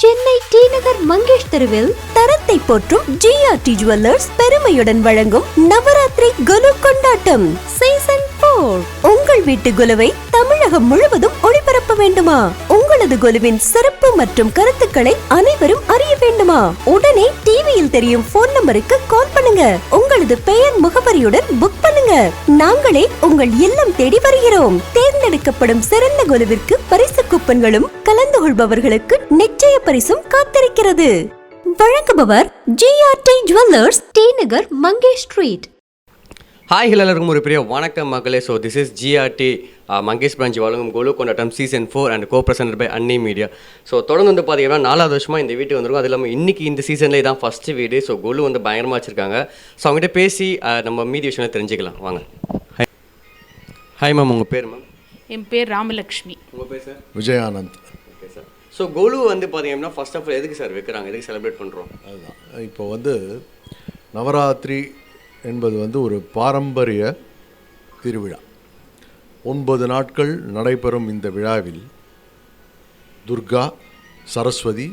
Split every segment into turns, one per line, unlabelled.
சென்னை டி நகர் மங்கேஷ் தெருவில் தரத்தை போற்றும் ஜிஆர்டி ஜுவல்லர்ஸ் பெருமையுடன் வழங்கும் நவராத்திரி குலு கொண்டாட்டம் சீசன் 4. உங்கள் வீட்டு குலுவை தமிழகம் முழுவதும் ஒளிபரப்ப வேண்டுமா? உங்களது குலுவின் சிறப்பு மற்றும் கருத்துக்களை அனைவரும் அறிய வேண்டுமா? உடனே டிவியில் தெரியும் போன் நம்பருக்கு கால் பண்ணுங்க. உங்களது பெயர் முகவரியுடன் புக் பண்ணுங்க. நாங்களே உங்கள் இல்லம் தேடி வருகிறோம். தேர்ந்தெடுக்கப்படும் சிறந்த குலுவிற்கு பரிசு கூப்பன்களும் கலந்து கொள்பவர்களுக்கு நிச்சய பரிசும் காத்திருக்கிறது. வழங்குபவர் GRT jewellers, T Nagar Mangesh street.
Hi, எல்லாருக்கும் ஒரு பெரிய வணக்கம் மக்களே. So this is GRT Mangesh branch வழங்கும் குலு கொண்டாட்டம் season 4 and co-presented by Annie media. So தொடர்ந்து வந்து பார்த்தீங்கன்னா 4வது வருஷமாக இந்த வீட்டுக்கு வந்திருக்கும். அது இல்லாமல் இன்றைக்கி இந்த சீசன்லேயே தான் ஃபஸ்ட்டு வீடு. ஸோ குலு வந்து பயங்கரமாக வச்சுருக்காங்க. ஸோ அவங்ககிட்ட பேசி நம்ம மீதி விஷயம் தெரிஞ்சுக்கலாம் வாங்க. ஹாய் மேம், உங்கள் பேர் மேம்?
என் பேர் ராமலக்ஷ்மி.
உங்கள் பேர் sir?
Vijayanand.
Okay sir. So Kullu வந்து பார்த்தீங்கன்னா ஃபர்ஸ்ட் ஆஃப் ஆல் எதுக்கு சார் வைக்கிறாங்க, எதுக்கு செலிப்ரேட் பண்ணுறோம்?
அதுதான் இப்போ வந்து நவராத்திரி என்பது வந்து ஒரு பாரம்பரிய திருவிழா. 9 நாட்கள் நடைபெறும் இந்த விழாவில் துர்கா, சரஸ்வதி,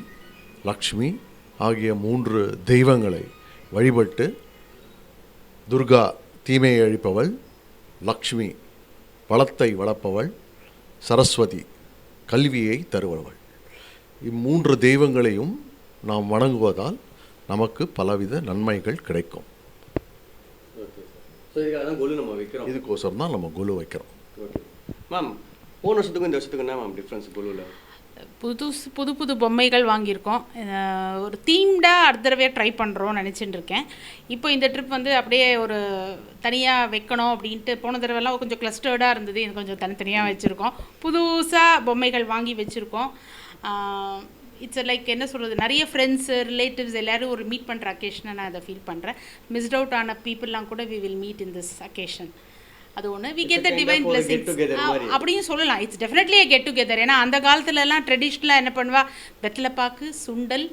லக்ஷ்மி ஆகிய 3 தெய்வங்களை வழிபட்டு, துர்கா தீமையை அழிப்பவள், லக்ஷ்மி வளத்தை வளர்ப்பவள், சரஸ்வதி கல்வியை தருபவள். 3 தெய்வங்களையும் நாம் வணங்குவதால் நமக்கு பலவித நன்மைகள் கிடைக்கும். இதுக்கோசரம் தான் நம்ம குலு வைக்கிறோம்.
மேம், போன வருஷத்துக்கும் இந்த வருஷத்துக்கும் என்ன மேம் டிஃப்ரென்ஸ் குலுவில்?
புது பொம்மைகள் வாங்கியிருக்கோம். ஒரு தீம்டாக அடுத்த தடவையாக ட்ரை பண்ணுறோம் நினச்சிட்டு இருக்கேன். இப்போ இந்த ட்ரிப் வந்து அப்படியே ஒரு தனியாக வைக்கணும் அப்படின்ட்டு. போன தடவைலாம் கொஞ்சம் கிளஸ்டர்டாக இருந்தது, இது கொஞ்சம் தனித்தனியாக வச்சுருக்கோம். புதுசாக பொம்மைகள் வாங்கி வச்சுருக்கோம். இட்ஸ் லைக் என்ன சொல்கிறது, நிறைய ஃப்ரெண்ட்ஸு, ரிலேட்டிவ்ஸ் எல்லோரும் ஒரு மீட் பண்ணுற அக்கேஷனை நான் அதை ஃபீல் பண்ணுறேன். மிஸ்ட் அவுட் ஆன பீப்புளெலாம் கூட we will meet in this occasion. அது ஒன்று, we get the divine blessings அப்படின்னு சொல்லலாம். It's definitely a get together. ஏன்னா அந்த காலத்துலலாம் ட்ரெடிஷ்னலாக என்ன பண்ணுவா, வெத்தலைப்பாக்கு, சுண்டல்,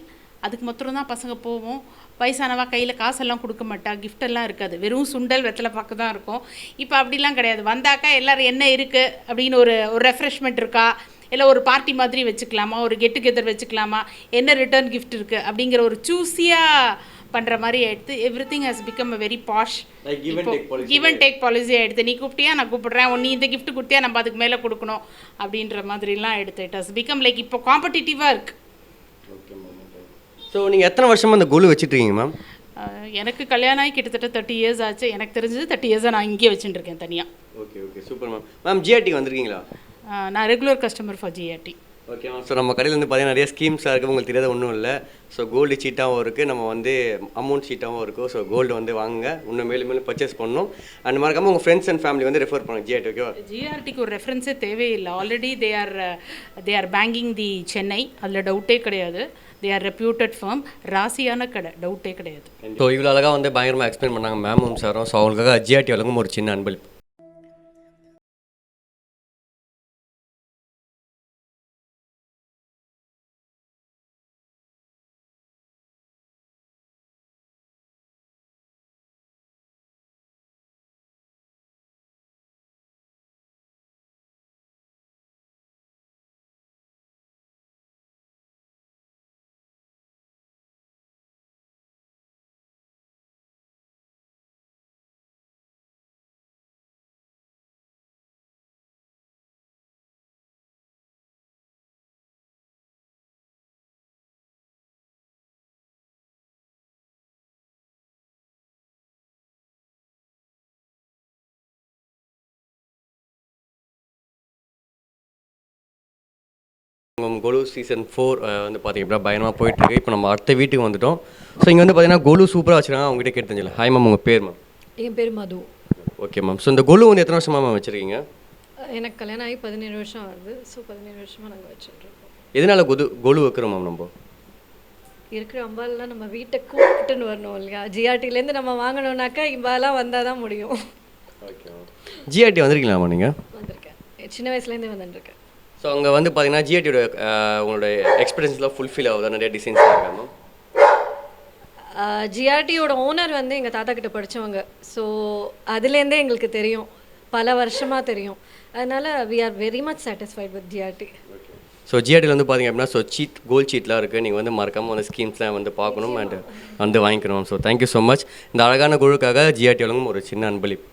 அதுக்கு மாத்திரம் தான் பசங்க போவோம். வயசானவா கையில் காசெல்லாம் கொடுக்க மாட்டா, கிஃப்டெல்லாம் இருக்காது, வெறும் சுண்டல் வெத்தலைப்பாக்கு தான் இருக்கும். இப்போ அப்படிலாம் கிடையாது. வந்தாக்கா எல்லோரும் என்ன இருக்குது அப்படின்னு ஒரு ரெஃப்ரெஷ்மெண்ட் இருக்கா, இல்லை ஒரு பார்ட்டி மாதிரி வச்சுக்கலாமா, ஒரு கெட் டுகெதர் வச்சுக்கலாமா, என்ன ரிட்டர்ன் கிஃப்ட் இருக்குது அப்படிங்கிற ஒரு சூஸியாக பண்ணுற மாதிரி எடுத்து everything has become a very posh give and take பாலிசியாக எடுத்து, நீ கூப்பிட்டியா நான் கூப்பிட்றேன், நீ இந்த கிஃப்ட் கொடுத்தியா நம்ம அதுக்கு மேலே கொடுக்கணும் அப்படின்ற மாதிரிலாம் எடுத்து இட் ஹஸ் பிகம் லைக் இப்போ காம்படிட்டிவாக இருக்குது.
ஸோ நீங்கள் எத்தனை வருஷமாக அந்த குலு வச்சுட்ருக்கீங்க மேம்?
எனக்கு கல்யாணம் ஆகி கிட்டத்தட்ட 30 years ஆச்சு. எனக்கு தெரிஞ்சது 30 years நான் இங்கே வச்சுட்டுருக்கேன் தனியாக.
Okay super ma'am. Ma'am, GRT வந்திருக்கீங்களா?
நான் regular customer for GRT.
Okay ma'am. So நம்ம கடையில் வந்து பார்த்தீங்கன்னா நிறைய ஸ்கீம்ஸாக இருக்குது, உங்களுக்கு தெரியாத ஒன்றும் இல்லை. ஸோ கோல்டு சீட்டாகவும் இருக்குது, நம்ம வந்து அமௌண்ட் சீட்டாகவும் இருக்கும். ஸோ கோல்டு வந்து வாங்குங்க, இன்னும் மேலும் பர்ச்சேஸ் பண்ணணும். அண்ட் மறக்காமல் உங்கள் ஃப்ரெண்ட்ஸ் அண்ட் ஃபேமிலி வந்து ரெஃபர் பண்ணுங்க ஜிஆர்டி. ஓகேவா?
ஜிஆர்டிக்கு ஒரு ரெஃபரன்ஸே தேவையில்லை. ஆல்ரெடி தே ஆர் பேங்கிங் தி சென்னை, அதில் டவுட்டே கிடையாது. தே ஆர் ரெப்யூட்டட் ஃபர்ம், ராசியான கடை, டவுட்டே கிடையாது.
ஸோ இவ்வளோ அழகாக வந்து பயங்கரமாக எக்ஸ்பிளைன் பண்ணாங்க மேமும் சாரும். ஸோ அவங்களுக்காக ஜிஆர்டி வழங்கும் ஒரு சின்ன அன்பளிப்பு. கோலு சீசன் 4 வந்து பார்த்தீங்கன்னா பயணமாக போயிட்டுருக்கு. இப்போ நம்ம அடுத்த வீட்டுக்கு வந்துட்டோம். ஸோ இங்கே வந்து பார்த்தீங்கன்னா கோலு சூப்பராக வச்சுருக்காங்க. அவங்ககிட்ட கேட்டு தெரிஞ்சல. ஹாய் மேம், உங்கள் பேர் மேம்?
என் பேர் மது.
Okay ma'am. ஸோ இந்த கோலு வந்து எத்தனை வருஷமாக மேம் வச்சுருக்கீங்க?
எனக்கு கல்யாணம் ஆகி 17 வருஷம் ஆகுது. ஸோ 17 வருஷமாக நாங்கள் வச்சுருக்கோம்.
எதனால் கோலு வைக்கிறோம் மேம்? நம்ம
இருக்கிற அம்பாலெலாம் நம்ம வீட்டை கூப்பிட்டுன்னு வரணும் இல்லையா? ஜிஆர்டிலேருந்து நம்ம வாங்கணுன்னாக்கா இம்பாலாம் வந்தால் தான் முடியும்.
Okay ma'am. ஜிஆர்டி வந்திருக்கீங்களாம்மா நீங்கள்?
வந்திருக்கேன், சின்ன வயசுலேருந்தே வந்துட்டுருக்கேன்.
ஸோ அங்கே வந்து பார்த்தீங்கன்னா ஜிஆர்டியோட உங்களோட எக்ஸ்பீரியன்ஸ்லாம் ஃபுல்ஃபில் ஆகுதா? நிறைய டிசைன்ஸ்லாம் இருக்கா மேம்?
ஜிஆர்டியோட ஓனர் வந்து எங்கள் தாத்தா கிட்ட படித்தவங்க. ஸோ அதுலேருந்தே எங்களுக்கு தெரியும், பல வருஷமாக தெரியும். அதனால் we are very much satisfied with GRT.
So ஜிஆர்டியில் வந்து பார்த்தீங்க அப்படின்னா ஸோ கோல்ட் சீட்லாம் இருக்குது. நீங்கள் வந்து மறக்காமல் வந்து ஸ்கீம்ஸ்லாம் வந்து பார்க்கணும் அண்ட் வந்து வாங்கிக்கணும். So thank you so much. இந்த அழகான குழுக்காக ஜிஆர்டி வழங்கும் ஒரு சின்ன அன்பளிப்பு.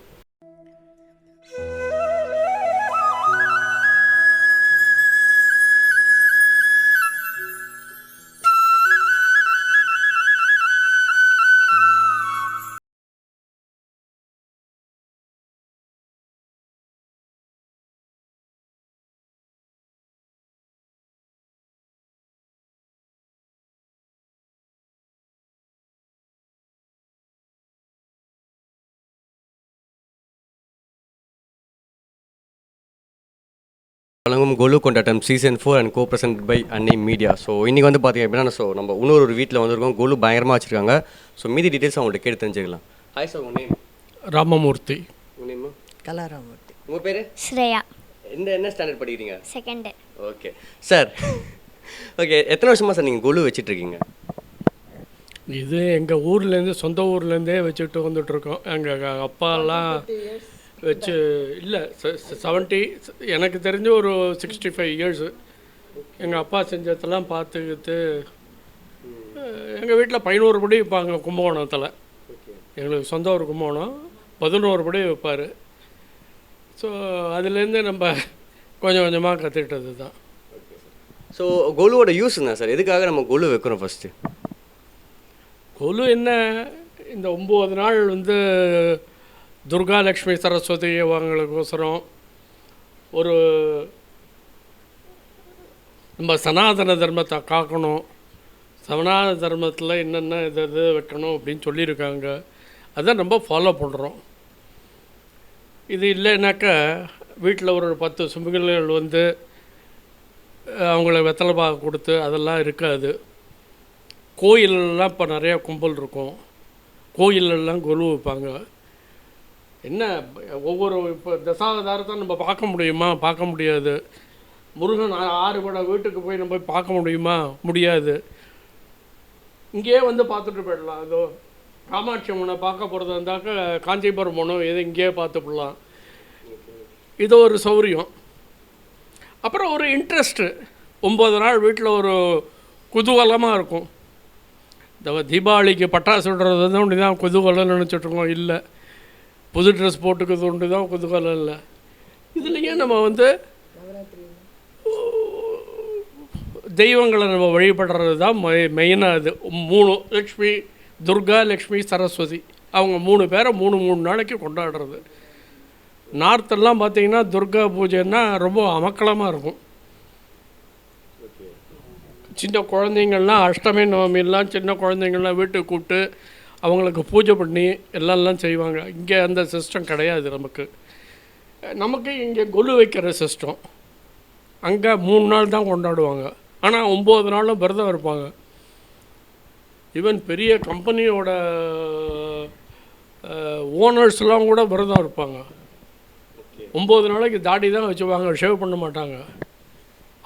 வழங்கும் கோலு கொண்டாட்டம் சீசன் 4 அண்ட் co-presented by அன்னை மீடியா. ஸோ இன்றைக்கி வந்து பார்த்திங்க அப்படின்னா ஸோ நம்ம இன்னொரு வீட்டில் வந்திருக்கோம். கோலு பயங்கரமாக வச்சுருக்காங்க. ஸோ மீதி டீட்டெயில்ஸ் அவங்கள்ட்ட கேட்டு தெரிஞ்சுக்கலாம். ஹாய் சார், உங்கள் நேம்?
ராமமூர்த்தி.
உங்கள் நேம்?
கலாராமூர்த்தி.
உங்கள் பேர்?
ஸ்ரேயா.
என்ன ஸ்டாண்டர்ட் படிக்கிறீங்க?
செகண்ட்.
Okay sir. ஓகே, எத்தனை வருஷமாக சார் நீங்கள் கோலு வச்சிட்ருக்கீங்க?
இது எங்கள் ஊர்லேருந்து சொந்த ஊர்லேருந்தே வச்சுட்டு வந்துட்ருக்கோம். எங்கள் அப்பாலாம் வச்சு இல்லை 70, எனக்கு தெரிஞ்ச ஒரு 65 இயர்ஸு எங்கள் அப்பா செஞ்சதெல்லாம் பார்த்துக்கிட்டு எங்கள் வீட்டில் 11 படி வைப்பாங்க கும்பகோணத்தில். எங்களுக்கு சொந்த ஒரு கும்பகோணம் 11 படி வைப்பார். ஸோ அதுலேருந்து நம்ம கொஞ்சம் கொஞ்சமாக கற்றுக்கிட்டது தான்.
ஸோ கோலுவோட யூஸ் என்ன சார்? எதுக்காக நம்ம கோலு வைக்கிறோம் ஃபஸ்ட்டு?
கொலு என்ன, இந்த 9 நாள் வந்து துர்கா லக்ஷ்மி சரஸ்வதி அவங்களுக்கோசரம் ஒரு நம்ம சனாதன தர்மத்தை காக்கணும், சனாதன தர்மத்தில் என்னென்ன இது வைக்கணும் அப்படின்னு சொல்லியிருக்காங்க. அதை நம்ம ஃபாலோ பண்ணுறோம். இது இல்லைனாக்கா வீட்டில் ஒரு 10 சுமங்கலிகள் வந்து அவங்கள வெத்தலை பாக்கு கொடுத்து அதெல்லாம் இருக்காது. கோயிலெல்லாம் இப்போ நிறையா கும்பல் இருக்கும். கோயிலெல்லாம் கொலு வைப்பாங்க. என்ன ஒவ்வொரு இப்போ தசாவதாரத்தை நம்ம பார்க்க முடியுமா? பார்க்க முடியாது. முருகன் 6 பட வீட்டுக்கு போய் நம்ம போய் பார்க்க முடியுமா? முடியாது. இங்கேயே வந்து பார்த்துட்டு போயிடலாம். அதோ காமாட்சி அம்மனை பார்க்க போகிறதா இருந்தாக்க காஞ்சிபுரம் போனோம், எது இங்கேயே பார்த்து போடலாம். இது ஒரு சௌரியம். அப்புறம் ஒரு இன்ட்ரெஸ்ட்டு. 9 நாள் வீட்டில் ஒரு குதூகலமாக இருக்கும். இந்த தீபாவளிக்கு பட்டாசு விடுறது வந்து ஒன்று தான் குதூகலம் நினச்சிட்ருக்கோம். இல்லை, புது ட்ரெஸ் போட்டுக்கிறது ஒன்று தான் குதூகலம். இல்லை, இதுலேயே நம்ம வந்து தெய்வங்களை நம்ம வழிபடுறது தான் மெயினாக. அது 3 லக்ஷ்மி, துர்கா, லக்ஷ்மி, சரஸ்வதி, அவங்க 3 பேரை 3 நாளைக்கு கொண்டாடுறது. நார்த்தெல்லாம் பார்த்திங்கன்னா துர்கா பூஜைன்னா ரொம்ப அமக்கலமாக இருக்கும். சின்ன குழந்தைங்கள்லாம் அஷ்டமி நவமிலாம் சின்ன குழந்தைங்கள்லாம் வீட்டுக்கு கூப்பிட்டு அவங்களுக்கு பூஜை பண்ணி எல்லாம் செய்வாங்க. இங்கே அந்த சிஸ்டம் கிடையாது. நமக்கு இங்கே கொலு வைக்கிற சிஸ்டம். அங்கே 3 நாள் தான் கொண்டாடுவாங்க. ஆனால் 9 நாளும் விரதம் இருப்பாங்க. ஈவன் பெரிய கம்பெனியோட ஓனர்ஸ்லாம் கூட விரதம் இருப்பாங்க. 9 நாளைக்கு தாடி தான் வச்சுவாங்க, ஷேவ் பண்ண மாட்டாங்க.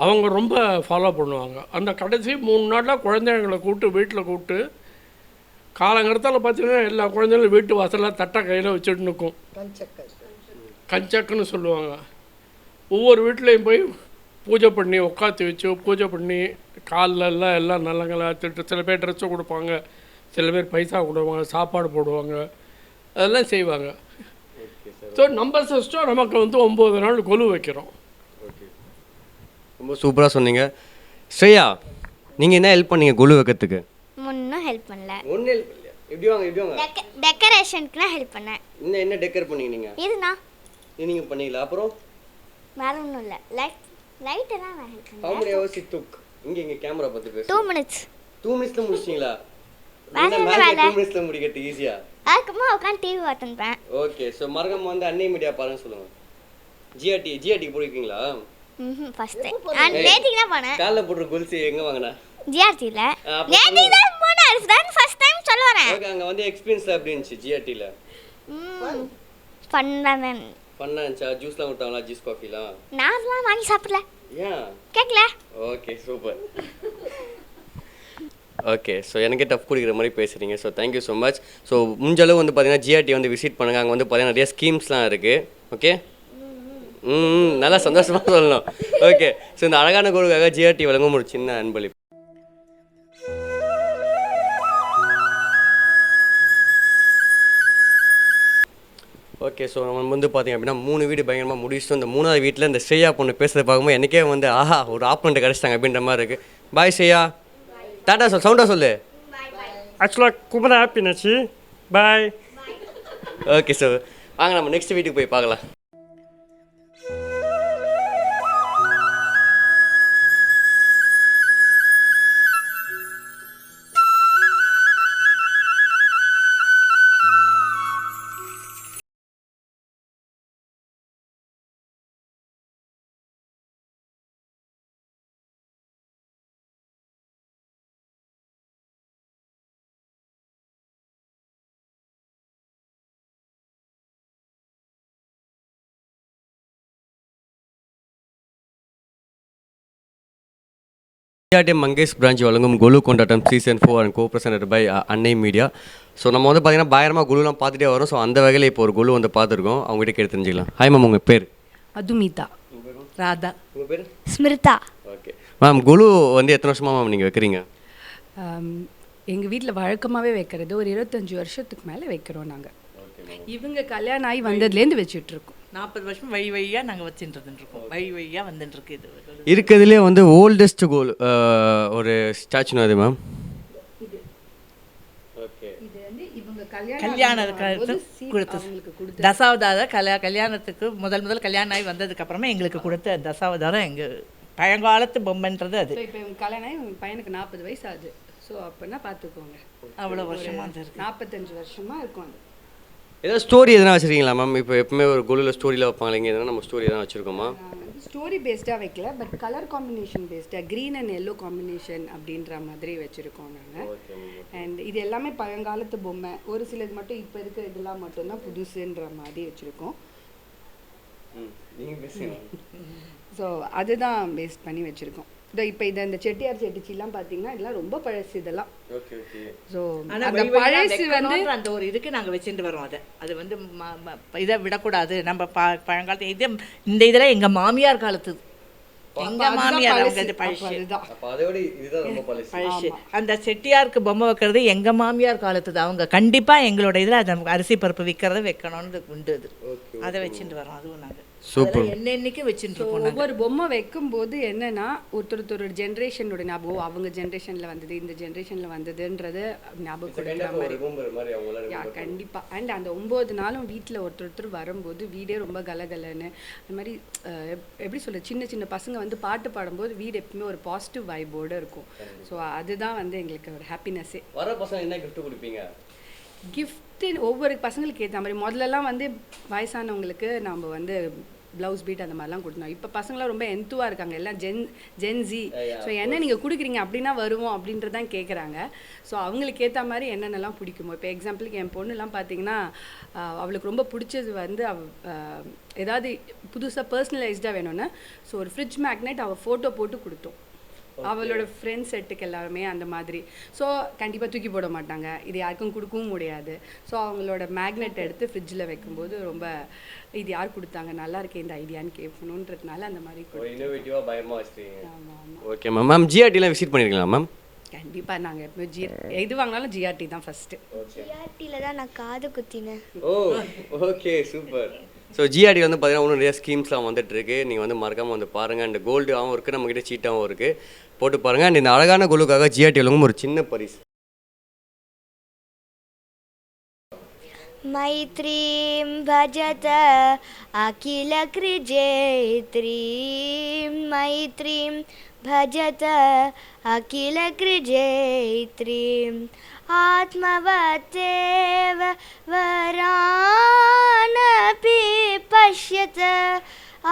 அவங்க ரொம்ப ஃபாலோ பண்ணுவாங்க. அந்த கடைசி 3 நாளில் குழந்தைங்களை கூப்பிட்டு வீட்டில் கூப்பிட்டு காலங்கிறதால பார்த்தீங்கன்னா எல்லா குழந்தைங்களும் வீட்டு வாசலில் தட்டை கையில் வச்சுட்டு நிற்கும். கஞ்சக்குன்னு சொல்லுவாங்க. ஒவ்வொரு வீட்லேயும் போய் பூஜை பண்ணி உட்காந்து வச்சு பூஜை பண்ணி காலில் எல்லாம் நல்லங்களா திட்டு. சில பேர் ட்ரெஸ்ஸு கொடுப்பாங்க, சில பேர் பைசா கொடுப்பாங்க, சாப்பாடு போடுவாங்க, அதெல்லாம் செய்வாங்க. ஸோ நம்ம சிஸ்டம் நமக்கு வந்து 9 நாள் கொலு வைக்கிறோம்.
ரொம்ப சூப்பராக சொன்னீங்க. ஸ்ரேயா, நீங்கள் என்ன ஹெல்ப் பண்ணீங்க கொலு வைக்கிறதுக்கு?
ஒன்றும் ஹெல்ப் பண்ணல.
ஒன்றும் ஹெல்ப் பண்ணல. எப்படி வாங்க?
டெக்கரேஷனுக்கு நான் ஹெல்ப் பண்ணேன்.
என்ன டெக்கர் பண்ணீங்க நீங்கள்?
இதுனா
நீங்கள் பண்ணீங்களா? அப்புறம்
வேற ஒன்றும் இல்லை. லைட் எல்லாம் நான் ஹெல்ப் பண்ணேன்.
how many hours it took? இங்கே கேமரா பார்த்து பேசு.
2 minutes.
2 minutes முடிச்சிங்களா?
வேற என்ன வேலை?
2 minutes முடிக்கிறது ஈஸியா?
அதுக்குமா உட்காந்து டிவி பார்த்துப்பேன்.
ஓகே. ஸோ மறக்காம வந்து அன்னை மீடியா பாருன்னு சொல்லுங்க. ஜிஆர்டி போயிருக்கீங்களா?
ஃபர்ஸ்ட் நான் நேத்திக்கு தான் போனேன்.
காலைல போடுற கொலுசு எங்கே வாங்கினா?
ஜிஆர்டியில் நேத்திக்கு தான் போனேன். அதுதான் ஃபர்ஸ்ட் டைம் சொல்ல வரேன்.
ஓகே, அங்கே வந்து எக்ஸ்பீரியன்ஸ் எப்படி இருந்துச்சு ஜிஆர்டியில்? ஃபன்னாக இருந்துச்சா? ஜூஸ்லாம் கொடுத்தாங்களா? ஜூஸ் காஃபிலாம்?
நான் வாங்கி சாப்பிடல.
ஏன்
கேட்கல?
Okay, super. ஓகே, ஸோ எனக்கே டஃப் கொடுக்குற மாதிரி பேசுகிறீங்க. So thank you so much. So முடிஞ்சளவு வந்து பார்த்தீங்கன்னா ஜிஆர்டி வந்து விசிட் பண்ணுங்கள். அங்கே வந்து பார்த்தீங்கன்னா நிறைய ஸ்கீம்ஸ்லாம் இருக்குது. ஓகே, நல்லா சந்தோஷமாக சொல்லணும். ஓகே, ஸோ இந்த அழகான கோலுக்காக ஜிஆர்டி வழங்கும் ஒரு சின்ன அன்பளிப்பு. ஓகே, ஸோ நம்ம வந்து பார்த்திங்க அப்படின்னா 3 வீடு பயங்கரமாக முடிச்சுட்டு இந்த 3வது வீட்டில் இந்த ஸ்ரேயா பொண்ணு பேசுகிறத பார்க்கும்போது எனக்கே வந்து ஆஹா ஒரு ஆப்பனண்ட் கிடச்சிட்டாங்க அப்படின்ற மாதிரி இருக்குது. பாய் ஸ்ரேயா, டாட்டா சொல், சவுண்டாக சொல்லு.
ஆக்சுவலாக குமரா ஹாப்பினச்சு பாய்.
ஓகே, ஸோ வாங்க நம்ம நெக்ஸ்ட் வீட்டுக்கு போய் பார்க்கலாம். ஜிஆர்டி மங்கேஷ் பிரான்ச் வழங்கும் குலு கொண்டாட்டம் சீசன் 4 அண்ட் கோ-பிரசன்டட் பை அன்னை மீடியா. ஸோ நம்ம வந்து பார்த்திங்கன்னா பயங்கரமாக குலுலாம் பார்த்துட்டே வரோம். ஸோ அந்த வகையில் இப்போ ஒரு குலு வந்து பார்த்துருக்கோம், அவங்ககிட்ட கேட்டு தெரிஞ்சுக்கலாம். ஹாய் மேம், உங்கள் பேர்?
மதுமிதா. ராதா.
உங்கள் பேர்?
ஸ்மிருதா.
ஓகே மேம், குலு வந்து எத்தனை வருஷமாக மேம் நீங்கள் வைக்கிறீங்க?
எங்கள் வீட்டில் வழக்கமாகவே வைக்கிறது ஒரு 25 வருஷத்துக்கு மேலே வைக்கிறோம் நாங்கள். இவங்க கல்யாணம் ஆகி வந்ததுலேருந்து வச்சுட்ருக்கோம்.
40 வருஷம் வழியாக நாங்கள் வச்சுட்டுருக்கோம். வழியாக வந்துட்டுருக்கு. இது
இருக்கிறதுலே வந்து ஓல்டஸ்ட் கோல் ஒரு ஸ்டாச்சுனா அது மேம்.
இது வந்து இவங்க
கல்யாணத்துக்கு கொடுத்து தசாவதாரம் கல்யாணத்துக்கு முதல் கல்யாணம் ஆகி வந்ததுக்கப்புறமா எங்களுக்கு கொடுத்த தசாவதாரம் எங்கள் பழங்காலத்து பொம்மைன்றது அது.
இப்போ இவங்க கல்யாணம் ஆகி உங்கள் பையனுக்கு 40 வயசு ஆகுது. ஸோ அப்படின்னா பார்த்துக்கோங்க,
அவ்வளோ வருஷமாக இருக்கு.
45 வருஷமாக இருக்கும் அது.
ஏதாவது ஸ்டோரி எதனா வச்சுருக்கீங்களா மேம்? இப்போ எப்பவுமே ஒரு குழுவில் ஸ்டோரியில் வைப்பாங்க, இங்கே எதனா நம்ம ஸ்டோரி எதனா வச்சுருக்கோமா?
ஸ்டோரி பேஸ்டாக வைக்கல, பட் கலர் காம்பினேஷன் பேஸ்டாக க்ரீன் அண்ட் எல்லோ காம்பினேஷன் அப்படின்ற மாதிரி வச்சுருக்கோம் நாங்கள். அண்ட் இது எல்லாமே பழங்காலத்து பொம்மை, ஒரு சிலது மட்டும் இப்போ இருக்கிற இதெல்லாம் மட்டும்தான் புதுசுன்ற மாதிரி வச்சுருக்கோம். ஸோ அதுதான் பேஸ்ட் பண்ணி வச்சுருக்கோம். இதோ இப்போ இந்த செட்டியார் செட்டிச்சிலாம் பார்த்தீங்கன்னா இதெல்லாம் ரொம்ப பழசு இதெல்லாம். ஸோ அந்த பழசு வந்து
அந்த ஒரு இதுக்கு நாங்கள் வச்சுட்டு வரோம். அது வந்து இதை விடக்கூடாது. நம்ம பழங்காலத்து இது இந்த இதில் எங்கள் மாமியார் காலத்து எங்கள் மாமியார் பழசு. அந்த செட்டியாருக்கு பொம்மை வைக்கிறது எங்கள் மாமியார் காலத்துது. அவங்க கண்டிப்பாக எங்களோட இதில் அதை அரிசி பருப்பு விற்கிறத வைக்கணும்னு உண்டு. அது அதை வச்சுட்டு வரோம். அதுவும் நாங்கள்
சூப்பர்
என்னென்னைக்கு வச்சுட்டு இருக்கோம்.
ஒவ்வொரு பொம்மை வைக்கும்போது என்னன்னா ஒருத்தர் ஞாபகம், ஞாபகம் அவங்க ஜென்ரேஷனில் வந்தது, இந்த ஜென்ரேஷனில் வந்ததுன்றது ஞாபகம் கொடுக்குற மாதிரி. கண்டிப்பாக. அண்ட் அந்த 9 நாளும் வீட்டில் ஒருத்தர் வரும்போது வீடே ரொம்ப கலகலன்னு அந்த மாதிரி எப்படி சொல்ல, சின்ன சின்ன பசங்க வந்து பாட்டு பாடும்போது வீடு எப்பவுமே ஒரு பாசிட்டிவ் வைபோடு இருக்கும். ஸோ அதுதான் வந்து எங்களுக்கு ஒரு ஹாப்பினஸ்ஸே.
வர பசங்க என்ன கிஃப்ட் கொடுப்பீங்க?
கிஃப்ட்டு ஒவ்வொரு பசங்களுக்கு ஏற்ற மாதிரி. முதல்லலாம் வந்து வயசானவங்களுக்கு நம்ம வந்து ப்ளவுஸ் பீட் அந்த மாதிரிலாம் கொடுத்தோம். இப்போ பசங்களாம் ரொம்ப எந்துவாக இருக்காங்க, எல்லாம் ஜென்ஸி. ஸோ என்ன நீங்கள் கொடுக்குறீங்க அப்படின்னா வருவோம் அப்படின்றதான் கேட்குறாங்க. ஸோ அவங்களுக்கு ஏற்ற மாதிரி என்னென்னலாம் பிடிக்குமோ. இப்போ எக்ஸாம்பிளுக்கு என் பொண்ணுலாம் பார்த்தீங்கன்னா அவளுக்கு ரொம்ப பிடிச்சது வந்து ஏதாவது புதுசாக பர்சனலைஸ்டாக வேணும்னு ஸோ ஒரு ஃப்ரிட்ஜ் மேக்னெட் அவள் ஃபோட்டோ போட்டு கொடுத்தோம். அவளோட ஃப்ரெண்ட்ஸ் செட்டுக்கு எல்லாருமே அந்த மாதிரி. ஸோ கண்டிப்பாக தூக்கி போட மாட்டாங்க, இது யாருக்கும் கொடுக்கவும் முடியாது. ஸோ அவங்களோட மேக்னெட் எடுத்து ஃப்ரிட்ஜில் வைக்கும்போது ரொம்ப இது யார் கொடுத்தாங்க, நல்லா இருக்கே இந்த ஐடியான்னு கேட்கணுன்றதுனால அந்த மாதிரி
இன்னோவேட்டிவாக பயமாக வச்சுருக்கீங்க. ஆமாம். Okay ma'am. மேம் ஜிஆர்டிலாம் விசிட் பண்ணியிருக்கலாம் மேம்?
கண்டிப்பாக. நாங்கள் எப்போ எது வாங்கினாலும் ஜிஆர்டி தான் ஃபஸ்ட்டு.
ஜிஆர்டியில் தான் நான் காது குத்தினேன்.
ஓ ஓகே, சூப்பர். ஸோ ஜிஆர்டி வந்து பார்த்தீங்கன்னா இன்னும் நிறைய ஸ்கீம்ஸ்லாம் வந்துட்டுருக்கு. நீங்கள் வந்து மறக்காமல் வந்து பாருங்கள். அண்ட் கோல்டாகவும் இருக்குது, நம்மக்கிட்ட சீட்டாகவும் இருக்குது, போட்டு பாருங்கள். அண்ட் இந்த அழகான குழுக்காக ஜிஆர்டி வழங்கும் ஒரு சின்ன பரிசு.
मैत्रीं भजत अखिलकृजैत्रीं मैत्रीं भजत अखिलकृजैत्रीम् आत्मवतेव वरानपि पश्यत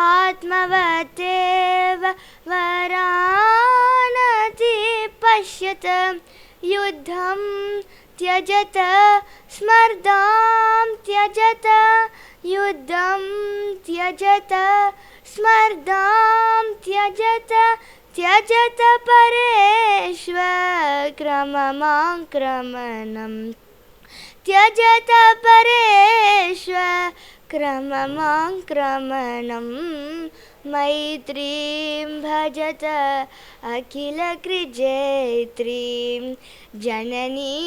आत्मवतेव वरानति पश्यत युद्धं त्यजत स्मर्धां त्यजत युद्धं त्यजत स्मर्धां त्यजत त्यजत परेष्वक्रममाक्रमणम् त्यजत परेष्वक्रममाङ्क्रमणं मैत्रीं भजत अखिलकृजैत्रीं जननी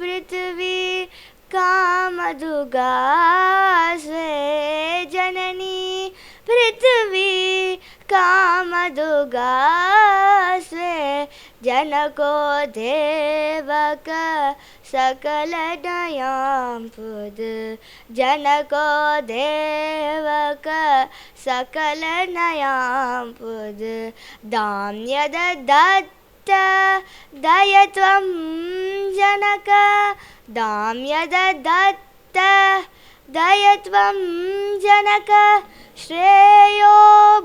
पृथ्वी कामदुगास्वे जननी पृथ्वी कामदुगास्वे जनको देवक सकलनयां पुद जनको देवक सकलनयां पुद दाम्यदत्त दयत्वं जनक दाम्यदत्त दयत्वं जनक श्रेयो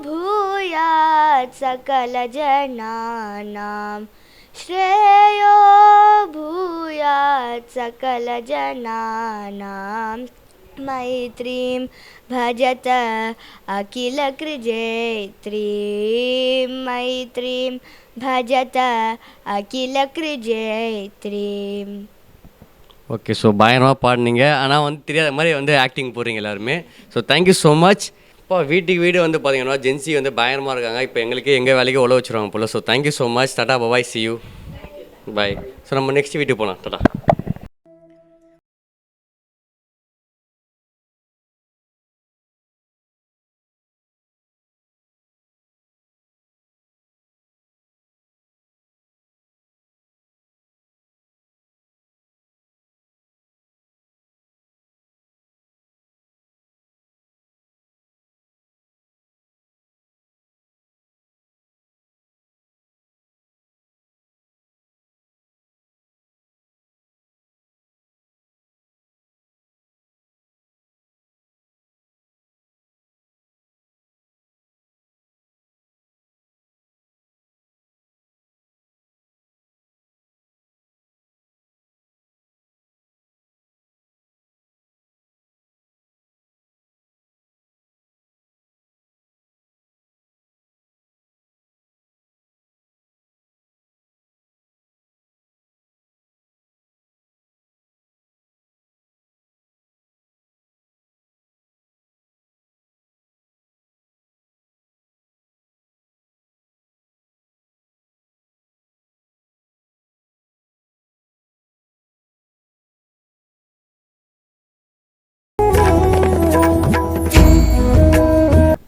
भूयात् सकलजनानां श्रेयो भूयात् सकलजनानां मैत्रीं भजत अखिलकृजैत्रीं मैत्रीं भजत अखिलकृजैत्रीं.
ஓகே, ஸோ பயங்கரமாக பாடினீங்க. ஆனால் வந்து தெரியாத மாதிரி வந்து ஆக்டிங் போடுறீங்க எல்லாருமே. So thank you so much. இப்போ வீட்டுக்கு வீடு வந்து பார்த்தீங்கன்னா ஜென்சி வந்து பயங்கரமாக இருக்காங்க. இப்போ எங்களுக்கு எங்கள் வேலைக்கு உழவு வச்சுருவாங்க போல். So thank you so much. Tata bye bye, see you, bye. So நம்ம நெக்ஸ்ட் வீட்டுக்கு போகலாம். டாடா.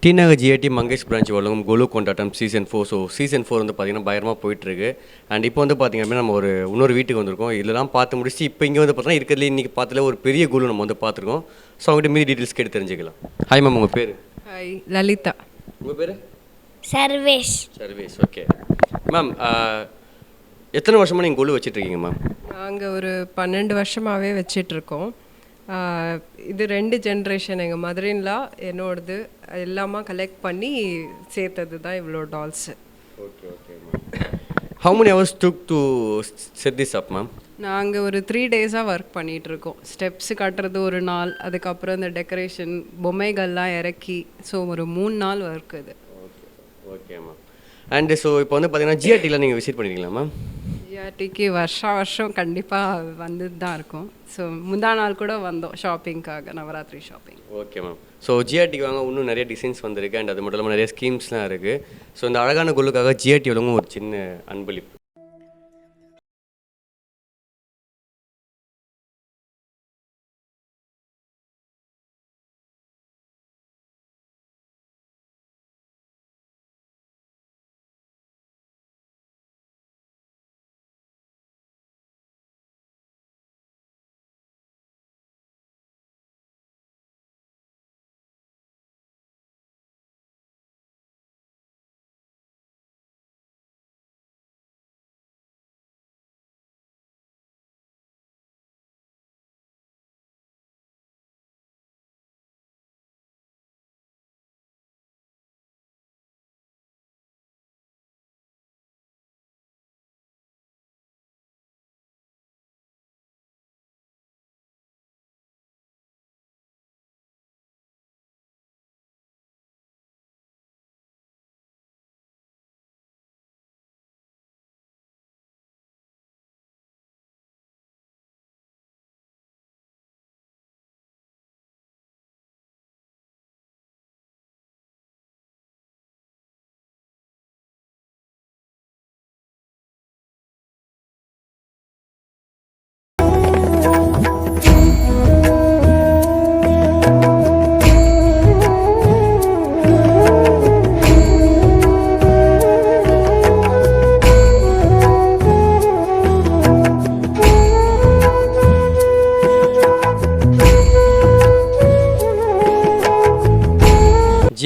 டிநகர் ஜிஐடி மங்கேஷ் பிரான்ச் வழங்கும் கோலு கொண்டாட்டம் சீசன் 4. ஸோ சீசன் 4 வந்து பார்த்திங்கன்னா பயங்கரமாக போயிட்டுருக்கு. அண்ட் இப்போ வந்து பார்த்திங்க அப்படின்னா நம்ம இன்னொரு வீட்டுக்கு வந்திருக்கோம். இதெல்லாம் பார்த்து முடிச்சு இப்போ இங்கே வந்து பார்த்தீங்கன்னா இருக்கிறதுல இன்றைக்கி பார்த்துல ஒரு பெரிய கோலு நம்ம வந்து பார்த்துருக்கோம். ஸோ அவங்ககிட்ட மீதி டீட்டெயில்ஸ் கேட்டு தெரிஞ்சுக்கலாம். ஹாய் மேம், உங்கள் பேர்?
ஹாய், லலிதா.
உங்கள் பேர்?
சர்வேஷ்.
சர்வேஷ், ஓகே. மேம், எத்தனை வருஷமாக நீங்கள் கோலு வச்சிட்ருக்கீங்க மேம்?
நாங்கள் ஒரு 12 வருஷமாகவே வச்சிட்ருக்கோம். இது 2 ஜென்ரேஷன். எங்கள் மதரின்லா என்னோடது எல்லாமே கலெக்ட் பண்ணி சேர்த்தது தான் இவ்வளோ dals.
Okay okay ma'am. How many hours took to set this up ma'am?
நாங்கள் ஒரு 3 டேஸாக ஒர்க் பண்ணிகிட்ருக்கோம். ஸ்டெப்ஸு கட்டுறது ஒரு நாள், அதுக்கப்புறம் இந்த டெக்கரேஷன் பொம்மைகள்லாம் இறக்கி, ஸோ ஒரு 3 நாள் ஒர்க் இது.
Okay okay ma'am. And so இப்போ வந்து பார்த்தீங்கன்னா ஜிஆர்டியில் நீங்கள் விசிட் பண்ணியிருக்கீங்களா மேம்?
ஜிஆர்டிக்கு வருஷம் கண்டிப்பாக வந்துட்டு தான் இருக்கும். ஸோ முந்தா நாள் கூட வந்தோம் ஷாப்பிங்காக, Navaratri shopping.
Okay ma'am. So ஜிஆர்டிக்கு வாங்க இன்னும் நிறைய டிசைன்ஸ் வந்திருக்கு. அண்ட் அது மட்டும் இல்லாமல் நிறைய ஸ்கீம்ஸ்லாம் இருக்குது. ஸோ இந்த அழகான குழுக்காக ஜிஆர்டி வழங்கும் ஒரு சின்ன அன்பளிப்பு.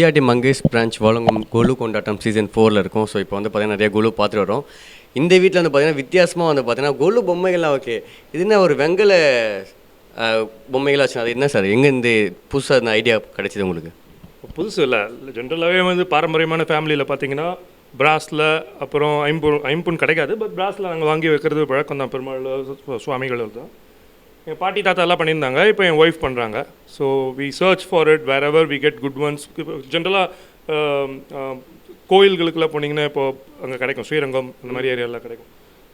ஜிஆர்டி மங்கேஷ் பிரான்ச் வழங்கும் கொலு கொண்டாட்டம் சீசன் 4ல் இருக்கும். ஸோ இப்போ வந்து பார்த்தீங்கன்னா நிறைய கொலு பார்த்துட்டு வரோம். இந்த வீட்டில் வந்து பார்த்தீங்கன்னா வித்தியாசமாக வந்து பார்த்தீங்கன்னா கொலு பொம்மைகள்லாம் ஓகே, இது என்ன ஒரு வெங்கல பொம்மைகளாக அது என்ன சார் எங்கேருந்து புதுசாக இந்த ஐடியா கிடைச்சிது உங்களுக்கு?
புதுசு இல்லை, ஜென்ரலாகவே வந்து பாரம்பரியமான ஃபேமிலியில் பார்த்தீங்கன்னா பிராஸில் அப்புறம் ஐம்பொன் கிடைக்காது, பட் பிராஸில் நாங்கள் வாங்கி வைக்கிறது பழக்கம் தான். பெருமாள் சுவாமிகள் தான் என் பாட்டி தாத்தா எல்லாம் பண்ணியிருந்தாங்க, இப்போ என் ஒய்ஃப் பண்ணுறாங்க. So we search for it wherever we get good ones. ஜென்ரலாக கோயில்களுக்கெல்லாம் போனீங்கன்னா இப்போது அங்கே கிடைக்கும், ஸ்ரீரங்கம் அந்த மாதிரி ஏரியாலாம் கிடைக்கும்.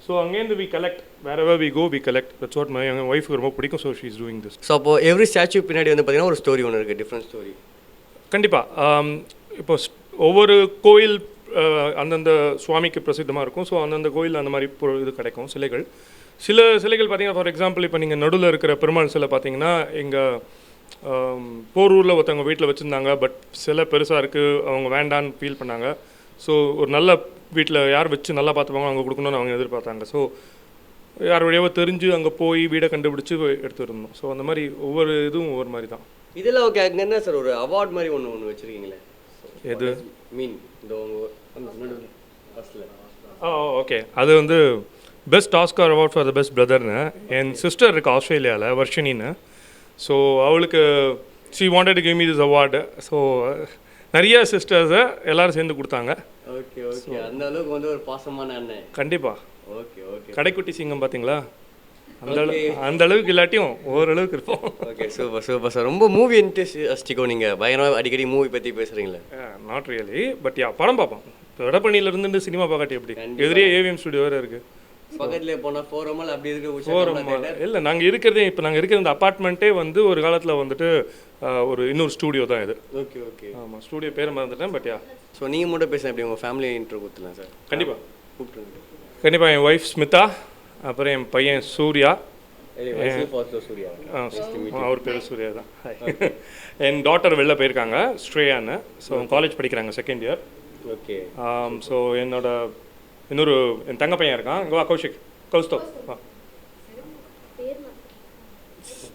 ஸோ அங்கேருந்து we collect, wherever we go we collect. That's what எங்கள் ஒய்ஃபுக்கு ரொம்ப பிடிக்கும். So she is doing this.
So அப்போ எவ்ரி ஸ்டாச்சு பின்னாடி வந்து பார்த்தீங்கன்னா ஒரு ஸ்டோரி ஒன்று இருக்குது, டிஃப்ரெண்ட் ஸ்டோரி.
கண்டிப்பாக இப்போ ஒவ்வொரு கோயில் அந்தந்த சுவாமிக்கு பிரசித்தமாக இருக்கும். ஸோ அந்தந்த கோயில் அந்த மாதிரி இது கிடைக்கும் சிலைகள். சில சிலைகள் பார்த்தீங்கன்னா ஃபார் எக்ஸாம்பிள் இப்போ நீங்கள் நடுவில் இருக்கிற பெருமாள் சிலை பார்த்தீங்கன்னா எங்கள் போரூரில் ஒருத்தவங்க வீட்டில் வச்சுருந்தாங்க, பட் சிலை பெருசாக இருக்குது, அவங்க வேண்டான்னு ஃபீல் பண்ணாங்க. ஸோ ஒரு நல்ல வீட்டில் யார் வச்சு நல்லா பார்த்துப்பாங்க அவங்க கொடுக்கணும்னு அவங்க எதிர்பார்த்தாங்க. ஸோ யார் வழியாக தெரிஞ்சு அங்கே போய் வீடை கண்டுபிடிச்சி எடுத்துகிட்டு இருந்தோம். ஸோ அந்த மாதிரி ஒவ்வொரு இதுவும் ஒவ்வொரு மாதிரி தான்.
இதில் ஓகே, அங்கே என்ன சார் ஒரு அவார்ட் மாதிரி ஒன்று வச்சுருக்கீங்களே,
எது
மீன் இந்த ஃபஸ்ட்டில்?
ஓகே, அது வந்து best Oscar award for the best பிரதர்னு என் சிஸ்டர் இருக்குது ஆஸ்திரேலியாவில், வர்ஷினின்னு. ஸோ அவளுக்கு she wanted to give me this award. So நிறைய சிஸ்டர்ஸை எல்லோரும் சேர்ந்து கொடுத்தாங்க.
ஓகே ஓகே, அந்த அளவுக்கு வந்து ஒரு பாசமான அண்ணன்.
கண்டிப்பாக.
ஓகே ஓகே,
கடைக்குட்டி சிங்கம் பார்த்தீங்களா, அந்த அளவுக்கு இல்லாட்டியும் ஓரளவுக்கு இருப்போம்.
Okay super super sir. ரொம்ப மூவி இன்ட்ரெஸ்டிக்கோ நீங்கள் பயங்கரமாக அடிக்கடி மூவி பற்றி பேசுகிறீங்களே?
நாட் ரியலி, பட் படம் பார்ப்போம். இப்போ வடபழனியில் இருந்துட்டு சினிமா பார்க்காட்டி எப்படி? எதிரியே ஏவிஎம் ஸ்டுடியோ வேறு இருக்குது,
பக்கத்துலேயே போனால் ஃபோரமல் அப்படி இருக்கு.
ஃபோரமல் இல்லை, நாங்கள் இருக்கிறதே இப்போ நாங்கள் இருக்கிற இந்த அப்பார்ட்மெண்ட்டே வந்து ஒரு காலத்தில் வந்துட்டு ஒரு இன்னொரு ஸ்டூடியோ தான் இது.
ஓகே ஓகே,
ஆமாம், ஸ்டூடியோ பேரை மறந்துட்டேன். பட்
ஸோ நீங்கள் மட்டும் பேசுகிறேன் எப்படி உங்கள் ஃபேமிலி இன்ட்ரோ கொடுத்துலாம் சார்?
கண்டிப்பாக
கூப்பிட்டுருங்க.
கண்டிப்பாக என் ஒய்ஃப் ஸ்மிதா, அப்புறம் என் பையன் சூர்யா, அவர் பேர் சூர்யா தான். என் டாட்டர் வெளில போயிருக்காங்க ஸ்ரேயான்னு. ஸோ காலேஜ் படிக்கிறாங்க, செகண்ட் இயர்.
ஓகே.
ஸோ என்னோட இன்னொரு என் தங்க பையன் இருக்கான், இங்கே வா கௌஷிக், கௌஸ்தவ் வா.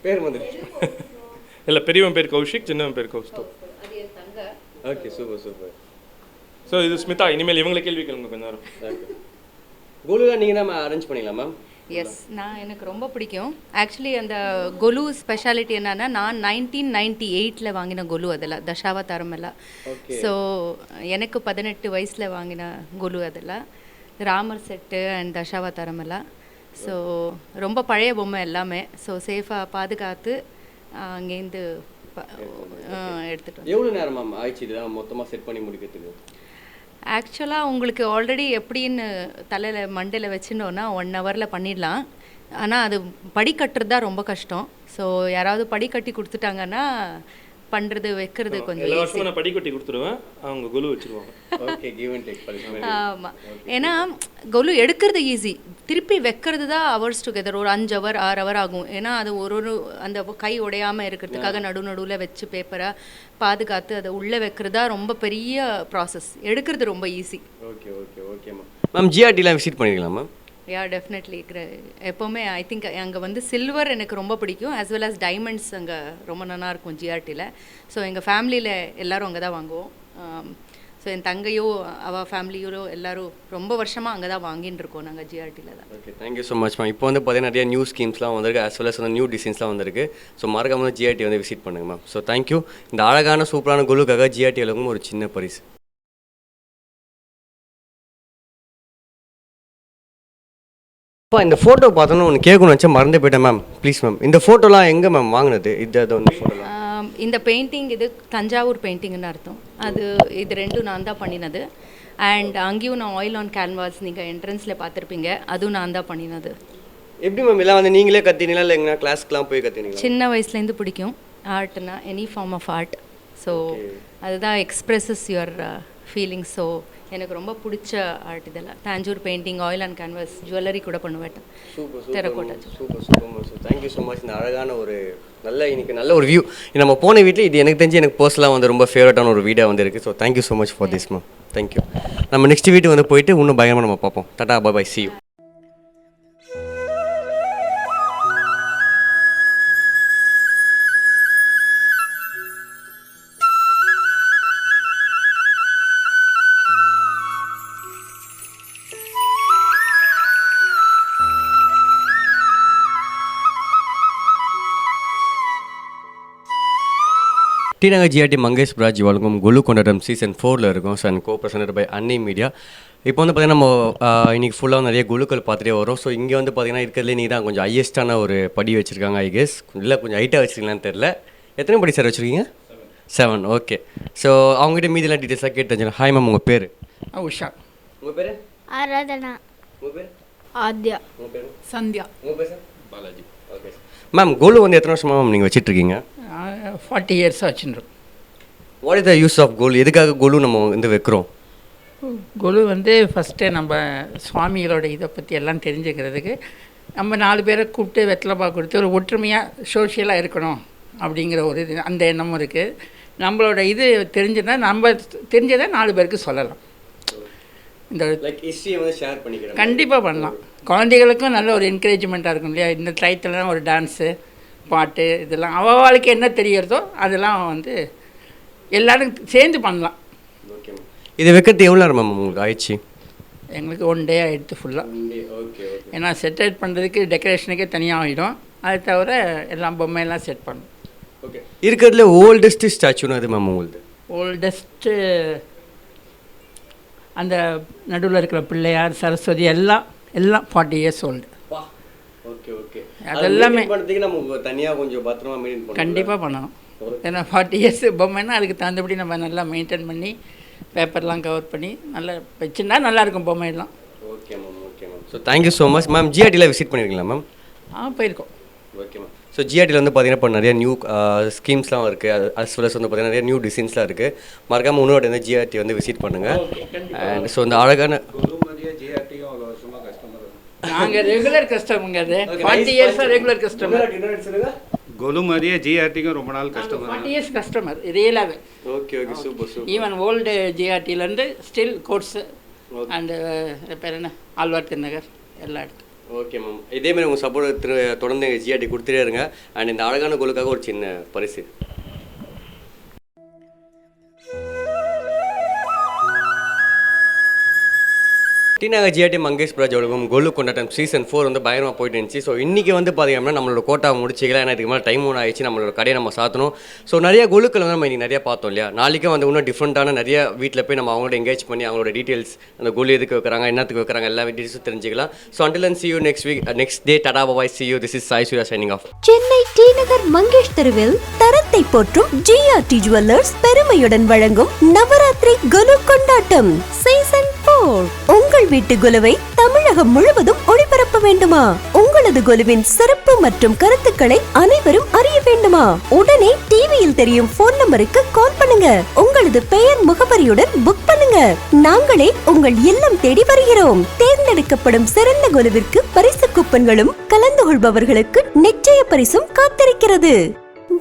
பேர் வந்து
இல்லை, பெரியவன் பேர் கௌஷிக், சின்னவன் பேர் Kaustav.
Okay super super.
So இது ஸ்மிதா, இனிமேல் இவங்களை கேள்வி கேளுங்க கொஞ்ச நேரம்.
கோலுலாம் நீங்கள் தான் அரேஞ்ச் பண்ணிங்களா மேம்?
எஸ், எனக்கு ரொம்ப பிடிக்கும். ஆக்சுவலி அந்த கொலு ஸ்பெஷாலிட்டி என்னன்னா, நான் 1998 வாங்கின கொலு அதெல்லாம் தசாவதாரம் எல்லாம். ஸோ எனக்கு 18 வயசில் வாங்கின கொலு அதெல்லாம் ராமர் செட்டு அண்ட் தசாவதாரம் எல்லாம். ஸோ ரொம்ப பழைய பொம்மை எல்லாமே. ஸோ சேஃபாக பாதுகாத்து அங்கேருந்து எடுத்துகிட்டு.
எவ்வளோ நேரம் மேம் ஆயிடுச்சு இதெல்லாம் மொத்தமாக செட் பண்ணி முடிக்கிறதுக்கு?
ஆக்சுவலாக உங்களுக்கு ஆல்ரெடி எப்படின்னு தலையில் மண்டையில் வச்சுட்டோன்னா 1 ஹவரில் பண்ணிடலாம். ஆனால் அது படி கட்டுறது தான் ரொம்ப கஷ்டம். ஸோ யாராவது படி கட்டி கொடுத்துட்டாங்கன்னா பண்ணுறது வைக்கிறது கொஞ்சம்
எல்லா வருஷமும் நான் படி கட்டி கொடுத்துருவேன், அவங்க கொலு வச்சுருவாங்க.
Okay, give and take.
ஆமாம், ஏன்னா கொலு எடுக்கிறது ஈஸி, திருப்பி வைக்கிறது தான் ஹவர்ஸ் டுகெதர். ஒரு 5 ஹவர் 6 ஹவர் ஆகும். ஏன்னா அது ஒரு அந்த கை உடையாமல் இருக்கிறதுக்காக நடுவில் வச்சு பேப்பரை பாதுகாத்து அதை உள்ளே வைக்கிறதா ரொம்ப பெரிய ப்ராசஸ். எடுக்கிறது ரொம்ப easy.
Okay okay okay ma'am. Ma'am ஜிஆர்டிலாம் விசிட் பண்ணிக்கலாம் மேம்?
Yeah, definitely. எப்போவுமே ஐ திங்க் அங்கே வந்து சில்வர் எனக்கு ரொம்ப பிடிக்கும், ஆஸ் வெல் அஸ் டைமண்ட்ஸ் அங்கே ரொம்ப நல்லா இருக்கும் ஜிஆர்டியில். ஸோ எங்கள் ஃபேமிலியில் எல்லோரும் அங்கே தான் வாங்குவோம். ஸோ என் தங்கையோ அவள் ஃபேமிலியோ எல்லோரும் ரொம்ப வருஷமாக அங்கே தான் வாங்கின்னு இருக்கோம் நாங்கள் ஜிஆர்டியில் தான்.
Okay, thank you so much ma'am. இப்போ வந்து பார்த்தீங்கன்னா நிறைய நியூ ஸ்கீம்ஸ்லாம் வந்திருக்கு, ஆஸ் வெல் அஸ் வந்து நியூ டிசைன்ஸ்லாம் வந்திருக்கு. ஸோ மறக்காம வந்து ஜிஆர்டி வந்து விசிட் பண்ணுங்கள் மேம். So thank you. இந்த அழகான சூப்பரான குழுக்காக ஜிஆர்டி அளவுக்கும் ஒரு சின்ன பரிசு. இந்த ஃபோட்டோ பார்த்தோன்னு ஒன்று கேட்கணும்னு வச்சா மறந்து போயிட்டேன் மேம். ப்ளீஸ் மேம், இந்த ஃபோட்டோலாம் எங்கே மேம் வாங்கினது?
இந்த பெயிண்டிங் இது தஞ்சாவூர் பெயிண்டிங்னு அர்த்தம். இது ரெண்டும் நான் தான் பண்ணினது. அண்ட் அங்கேயும் நான் ஆயில் ஆன் கேன்வாஸ் நீங்கள் என்ட்ரன்ஸில் பார்த்துருப்பீங்க, அதுவும் நான் தான் பண்ணினது.
எப்படி மேம் எல்லாம் வந்து நீங்களே கற்றுனீங்களா இல்லை எங்கன்னா கிளாஸ்க்குலாம் போய் கற்றுனீங்களா?
சின்ன வயசுலேருந்து பிடிக்கும் ஆர்ட்னா, any form of art. So அதுதான் எக்ஸ்பிரஸஸ் யுவர் ஃபீலிங்ஸ். ஸோ எனக்கு ரொம்ப பிடிச்ச ஆர்ட் இதெல்லாம். Tanjore painting, oil and canvas, jewellery கூட பண்ணுவேன். Terracotta.
Super super ma'am. So thank you so much. இந்த அழகான ஒரு இன்னைக்கு நல்ல ஒரு வியூ நம்ம போன வீட்டில் இது எனக்கு தெரிஞ்சு எனக்கு பர்சனலாக வந்து ரொம்ப ஃபேவரட்டான ஒரு வீடியோ வந்து இருக்குது. So thank you so much for this ma'am. Thank you. நம்ம நெக்ஸ்ட் வீட்டு வந்து போயிட்டு இன்னும் பயங்கரமாக நம்ம பார்ப்போம். Tata, bye bye, see you. T Nagar GRT மங்கேஷ் பிராஜ் வழங்கும் கொலு கொண்டாட்டம் சீசன் 4ல் இருக்கும். So and co presented by Annie media. இப்போ வந்து பார்த்திங்கன்னா நம்ம இன்றைக்கி ஃபுல்லாக நிறைய குழுக்கள் பார்த்துட்டே வரும். ஸோ இங்கே வந்து பார்த்திங்கன்னா இருக்கிறதுலே நீ தான் கொஞ்சம் ஹையஸ்ட்டான ஒரு படி வச்சுருக்காங்க. ஐ கெஸ் இல்லை கொஞ்சம் ஹைட்டாக வச்சுருக்கீங்களான்னு தெரில. எத்தனை படி சார் வச்சுருக்கீங்க? 7. ஓகே. ஸோ அவங்ககிட்ட மீதிலாம் டீட்டெயில்ஸாக கேட்டு தெரிஞ்சுக்கலாம். ஹாய் மேம், உங்கள் பேர்?
உஷா.
உங்கள் பேர்?
ஆராதனா.
உங்கள் பேர்?
ஆத்யா.
உங்கள் பேர்?
சந்தியா.
உங்கள் பேர் sir? Balaji. Okay sir. Ma'am, Golu வந்து எத்தனை வருஷமாக மேம் நீங்கள் வச்சிட்ருக்கீங்க?
40 இயர்ஸாக வச்சுருக்கோம்.
What is the use of Golu? எதுக்காக கோலு நம்ம வந்து வைக்கிறோம்?
குழு வந்து ஃபஸ்ட்டு நம்ம சுவாமிகளோட இதை பற்றி எல்லாம் தெரிஞ்சுக்கிறதுக்கு நம்ம 4 பேரை கூப்பிட்டு வெத்தலைப்பா கொடுத்து ஒரு ஒற்றுமையாக சோஷியலாக இருக்கணும் அப்படிங்கிற ஒரு இது அந்த எண்ணமும் இருக்குது. நம்மளோட இது தெரிஞ்சுன்னா நம்ம தெரிஞ்சதை 4 பேருக்கு சொல்லலாம். இந்த
ஹிஸ்ட்ரியை வந்து ஷேர் பண்ணிக்கிறேன்.
கண்டிப்பாக பண்ணலாம். குழந்தைகளுக்கும் நல்ல ஒரு என்கரேஜ்மெண்ட்டாக இருக்கும் இல்லையா? இந்த டயத்துலலாம் ஒரு டான்ஸு பாட்டு இதெல்லாம் அவளுக்கு என்ன தெரியறதோ அதெல்லாம் வந்து எல்லோரும் சேர்ந்து பண்ணலாம்.
Okay ma'am. இது வைக்கிறது எவ்வளோ நேரம் மேம் உங்களுக்கு ஆயிடுச்சு?
எங்களுக்கு 1 டே ஆகிடுது ஃபுல்லாக.
ஓகே.
ஏன்னா செட்டேட் பண்ணுறதுக்கு டெக்கரேஷனுக்கே தனியாக ஆகிடும். அது தவிர எல்லாம் பொம்மையெல்லாம் செட் பண்ணணும்.
ஓகே. இருக்கிறதுல ஓல்டஸ்ட் ஸ்டாச்சுன்னு அது மேம் உங்களுக்கு?
ஓல்டஸ்ட்டு அந்த நடுவில் இருக்கிற பிள்ளையார் சரஸ்வதி எல்லாம் 40 இயர்ஸ் ஓல்டு.
Okay okay.
அதெல்லாமே
நம்ம தனியாக கொஞ்சம் பத்திரமா மெயின்டைன் பண்ணணும்.
கண்டிப்பாக பண்ணணும். ஏன்னா 40 இயர்ஸ் பொம்மைன்னா அதுக்கு தகுந்தபடி நம்ம நல்லா மெயின்டைன் பண்ணி பேப்பர்லாம் கவர் பண்ணி நல்லா வச்சுருந்தா நல்லாயிருக்கும் பொம்மையெல்லாம்.
Okay ma'am. Okay ma'am. So thank you so much ma'am. ஜிஆர்டியில் விசிட் பண்ணியிருக்கீங்களா மேம்?
போயிருக்கோம்.
Okay ma'am. ஸோ ஜிஆர்டியில் வந்து பார்த்தீங்கன்னா இப்போ நிறைய நியூ ஸ்கீம்ஸ்லாம் இருக்குது. அஸ் வெல் அஸ் வந்து பார்த்தீங்கன்னா நிறைய நியூ டிசைன்ஸ்லாம் இருக்குது. மறக்காமல் இன்னொரு வந்து ஜிஆர்டி வந்து விசிட் பண்ணுங்கள். அண்ட் ஸோ இந்த அழகான
நாங்கள் ரெகுலர் கஸ்டமருங்க. அது 40 இயர்ஸாக ரெகுலர் கஸ்டமர்.
கோலு மாதிரியே ஜிஆர்டிக்கும் ரொம்ப நாள் கஸ்டமர்.
40 இயர்ஸ் கஸ்டமர் ரியலாகவே.
Okay okay. Super super.
Even old ஜிஆர்டிலேருந்து ஸ்டில் கோட்ஸு அண்டு பேர் என்ன ஆழ்வார் திருநகர் எல்லா இடத்துக்கும்.
Okay ma'am. இதேமாதிரி உங்கள் சப்போர்ட் தொடர்ந்து ஜிஆர்டி கொடுத்துட்டே இருங்க. அண்ட் இந்த அழகான கோலுக்காக ஒரு சின்ன பரிசு. டி நகர் ஜிஆர்டி மங்கேஷ் பிராஜ் வழங்கும் கொலு கொண்டாட்டம் சீசன் 4 வந்து பயங்கரமாக போயிட்டு இருந்துச்சு. ஸோ இன்றைக்கி வந்து பார்த்தீங்கன்னா நம்மளோட கோட்டா முடிச்சிக்கலாம். ஏன்னா இதுக்கு மேலே டைம் ஒன்று ஆயிடுச்சு. நம்மளோட கடையை நம்ம சாத்தணும். ஸோ நிறைய கொலுக்கள் வந்து நம்ம இன்றைக்கி நிறையா பார்த்தோம் இல்லையா? நாளைக்கும் வந்து இன்னும் டிஃப்ரெண்ட்டான நிறைய வீட்டில் போய் நம்ம அவங்களோட எங்கேஜ் பண்ணி அவங்களோட டீட்டெயில்ஸ் அந்த கொலு எதுக்கு வைக்கிறாங்க என்னத்துக்கு வைக்கிறாங்க எல்லா டீட்டெயில்ஸும் தெரிஞ்சுக்கலாம். So until and see you next week, next day. Tada bye bye. See you. This is Sai Surya signing off.
Chennai T Nagar Mangesh தெருவில் தரத்தை போற்றும் ஜிஆர்டி ஜுவல்லர்ஸ் பெருமையுடன் வழங்கும் நவராத்திரி கொலு கொண்டாட்டம் சீசன் 4. உங்கள் வீட்டு கொலுவை தமிழகம் முழுவதும் ஒளிபரப்ப வேண்டுமா? உங்களது கொலுவின் சிறப்பு மற்றும் கருத்துக்களை அனைவரும் அறிய வேண்டுமா? உடனே டிவியில் தெரியும் போன் நம்பருக்கு கால் பண்ணுங்க. உங்களது பெயர் முகவரியுடன் புக் பண்ணுங்க. நாங்களே உங்கள் இல்லம் தேடி வருகிறோம். தேர்ந்தெடுக்கப்படும் சிறந்த கொலுவிற்கு பரிசு கூப்பன்களும் கலந்து கொள்பவர்களுக்கு நிச்சய பரிசும் காத்திருக்கிறது.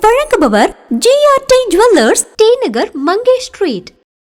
வழங்குபவர் ஜிஆர்டி ஜுவல்லர்ஸ், டி நகர் மங்கேஷ் ஸ்ட்ரீட்.